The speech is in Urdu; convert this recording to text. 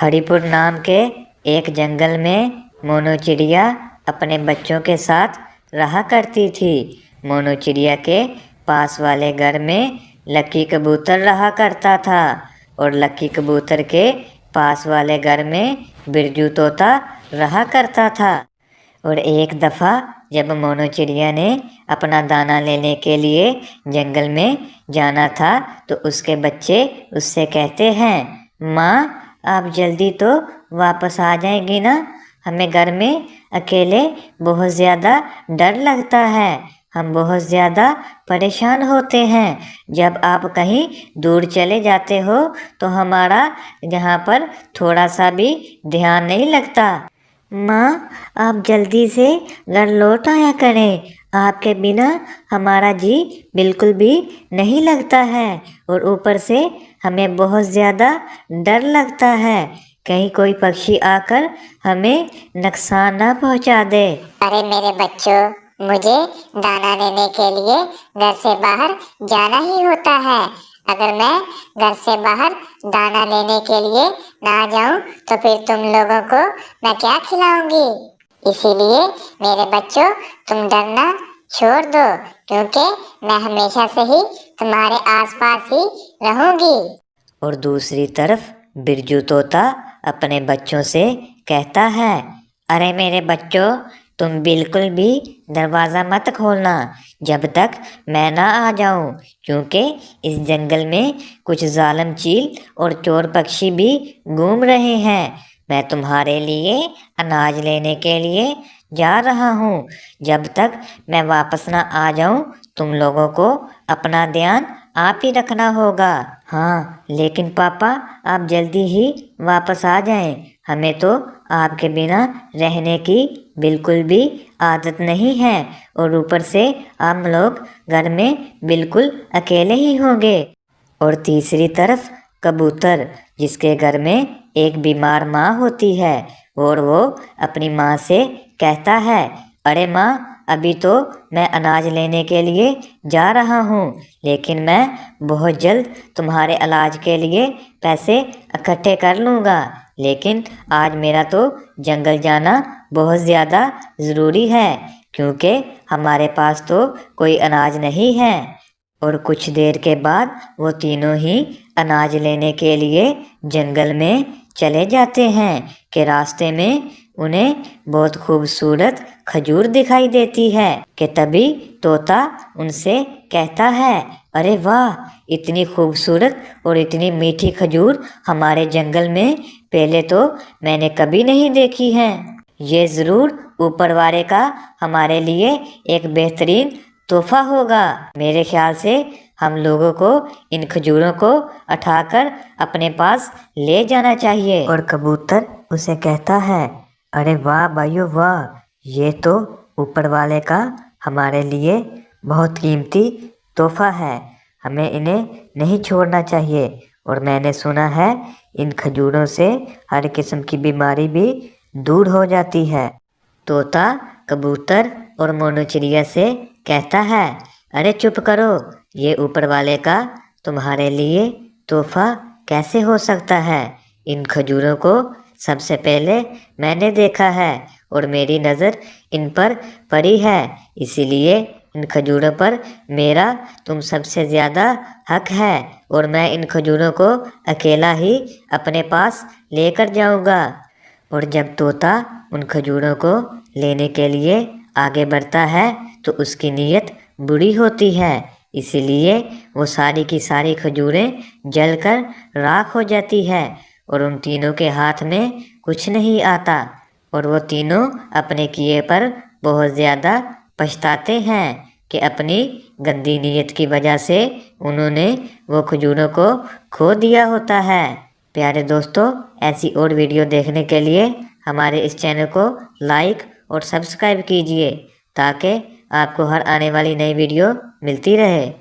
ہری پور نام کے ایک جنگل میں مونو چڑیا اپنے بچوں کے ساتھ رہا کرتی تھی۔ مونو چڑیا کے پاس والے گھر میں لکی کبوتر رہا کرتا تھا اور لکی کبوتر کے پاس والے گھر میں برجو طوطا رہا کرتا تھا۔ اور ایک دفعہ جب مونو چڑیا نے اپنا دانہ لینے کے لیے جنگل میں جانا تھا تو اس کے بچے اس سے کہتے ہیں، ماں آپ جلدی تو واپس آ جائیں گی نا، ہمیں گھر میں اکیلے بہت زیادہ ڈر لگتا ہے، ہم بہت زیادہ پریشان ہوتے ہیں، جب آپ کہیں دور چلے جاتے ہو تو ہمارا یہاں پر تھوڑا سا بھی دھیان نہیں لگتا۔ ماں آپ جلدی سے گھر لوٹ آیا کریں، آپ کے بنا ہمارا جی بالکل بھی نہیں لگتا ہے، اور اوپر سے ہمیں بہت زیادہ ڈر لگتا ہے کہیں کوئی پکشی آ کر ہمیں نقصان نہ پہنچا دے۔ ارے میرے بچوں، مجھے دانہ لینے کے لیے گھر سے باہر جانا ہی ہوتا ہے، اگر میں گھر سے باہر دانہ لینے کے لیے نہ جاؤں تو پھر تم لوگوں کو میں کیا کھلاؤں گی؟ اسی لیے میرے بچوں تم ڈرنا چھوڑ دو، کیونکہ میں ہمیشہ سے ہی تمہارے آس پاس ہی رہوں گی۔ اور دوسری طرف برجو طوطا اپنے بچوں سے کہتا ہے، ارے میرے بچوں تم بالکل بھی دروازہ مت کھولنا جب تک میں نہ آ جاؤں، کیونکہ اس جنگل میں کچھ ظالم چیل اور چور پکشی بھی گھوم رہے ہیں، میں تمہارے لیے اناج لینے کے لیے جا رہا ہوں، جب تک میں واپس نہ آ جاؤں تم لوگوں کو اپنا دھیان آپ ہی رکھنا ہوگا۔ ہاں لیکن پاپا آپ جلدی ہی واپس آ جائیں، ہمیں تو آپ کے بنا رہنے کی بالکل بھی عادت نہیں ہے، اور اوپر سے ہم لوگ گھر میں بالکل اکیلے ہی ہوں گے۔ اور تیسری طرف کبوتر، جس کے گھر میں ایک بیمار ماں ہوتی ہے، اور وہ اپنی ماں سے کہتا ہے، ارے ماں ابھی تو میں اناج لینے کے لیے جا رہا ہوں، لیکن میں بہت جلد تمہارے علاج کے لیے پیسے اکٹھے کر لوں گا، لیکن آج میرا تو جنگل جانا بہت زیادہ ضروری ہے، کیونکہ ہمارے پاس تو کوئی اناج نہیں ہے۔ اور کچھ دیر کے بعد وہ تینوں ہی اناج لینے کے لیے جنگل میں چلے جاتے ہیں کہ راستے میں انہیں بہت خوبصورت کھجور دکھائی دیتی ہے کہ تبھی طوطا ان سے کہتا ہے، ارے واہ اتنی خوبصورت اور اتنی میٹھی کھجور ہمارے جنگل میں پہلے تو میں نے کبھی نہیں دیکھی ہے، یہ ضرور اوپر والے کا ہمارے لیے ایک بہترین تحفہ ہوگا، میرے خیال سے ہم لوگوں کو ان کھجوروں کو اٹھا کر اپنے پاس لے جانا چاہیے۔ اور کبوتر اسے کہتا ہے، ارے واہ بھائیو واہ، یہ تو اوپر والے کا ہمارے لیے بہت قیمتی تحفہ ہے، ہمیں انہیں نہیں چھوڑنا چاہیے، اور میں نے سنا ہے ان کھجوروں سے ہر قسم کی بیماری بھی دور ہو جاتی ہے۔ طوطا کبوتر اور مونو چڑیا سے کہتا ہے، ارے چپ کرو، یہ اوپر والے کا تمہارے لیے تحفہ کیسے ہو سکتا ہے؟ ان کھجوروں کو سب سے پہلے میں نے دیکھا ہے اور میری نظر ان پر پڑی ہے، اسی لیے ان کھجوروں پر میرا تم سب سے زیادہ حق ہے، اور میں ان کھجوروں کو اکیلا ہی اپنے پاس لے کر جاؤں گا۔ اور جب طوطا ان کھجوروں کو لینے کے لیے آگے بڑھتا ہے تو اس کی نیت بری ہوتی ہے، اسی لیے وہ ساری کی ساری کھجوریں جل کر راکھ ہو جاتی ہے، اور ان تینوں کے ہاتھ میں کچھ نہیں آتا، اور وہ تینوں اپنے کیے پر بہت زیادہ پچھتاتے ہیں کہ اپنی گندی نیت کی وجہ سے انہوں نے وہ کھجوروں کو کھو دیا ہوتا ہے۔ پیارے دوستو، ایسی اور ویڈیو دیکھنے کے لیے ہمارے اس چینل کو لائک اور سبسکرائب کیجیے تاکہ آپ کو ہر آنے والی نئی ویڈیو ملتی رہے۔